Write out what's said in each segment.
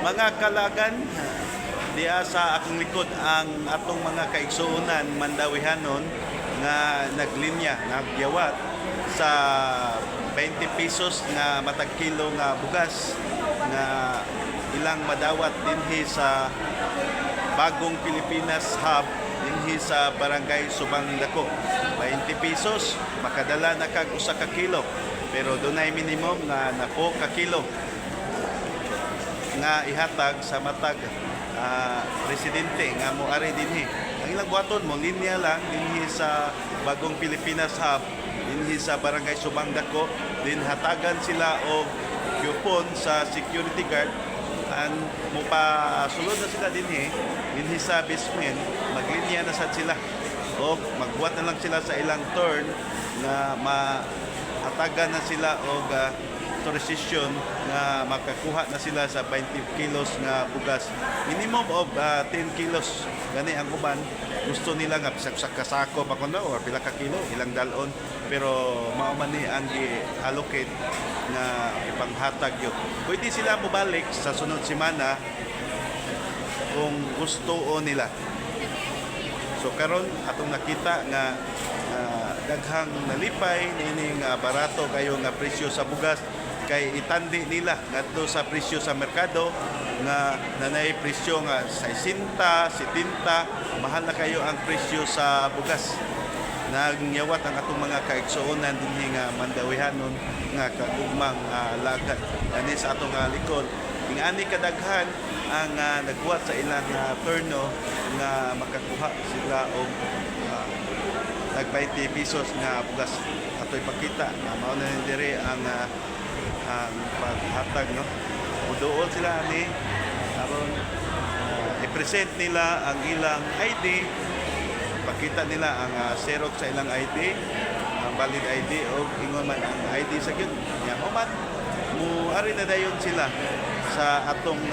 Mga kalagan, diya sa akong likod ang atong mga kaigsuonan mandawihanon nga naglinya, nagyawat sa 20 pesos nga matag kilo nga bugas nga ilang madawat dinhi sa Bagong Pilipinas Hub dinhi sa Barangay Subang Dako. 20 pesos makadala na kag usa ka kilo, pero dunay minimum nga nako ka kilo nga ihatag sa matag residente nga moari dinhi. Ang ilang buhaton mo linya lang dinhi sa Bagong Pilipinas Hub dinhi sa Barangay Subang Dako, din hatagan sila og coupon sa security guard ang mupasulod na sila dinhi sa basement, maglinya na sad sila o magbuhat na lang sila sa ilang turn na mahatagan na sila og authorization nga makakuha na sila sa 20 kilos nga bugas, minimum of 10 kilos gani ang uban gusto nila nga sa kasako pa kuno or pila ka kilo ilang dalon, pero mao man ni ang gi-allocate nga ipanghatag yun. Pwede sila mobalik sa sunod semana kung gusto nila. So karon atong nakita nga daghang nalipay nining barato kayo nga presyo sa bugas kay itandi nila ngadto sa presyo sa merkado nga nanay presyo nga 60, 70, mahal na kayo ang presyo sa bugas. Nagyawat ang atong mga kaigsuonan dinhi nga mandawihanon nga kagugmang lagad ani sa atong likod. Ingani kadaghan ang nagbuhat sa ilang turno nga makakuha sila og tag 20 pesos nga bugas. Ato'y pakita na mao na dire ang paghatag, no? Uduol sila ni aron i-present nila ang ilang ID, pakita nila ang xerox sa ilang ID, ang valid ID o ingon man ang ID sa gyud. Ya human muari na dayon sila sa atong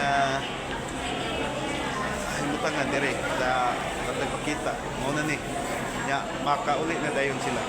himutangan dire sa tatay pakita. Mao na ni. Ya makauli na dayon sila.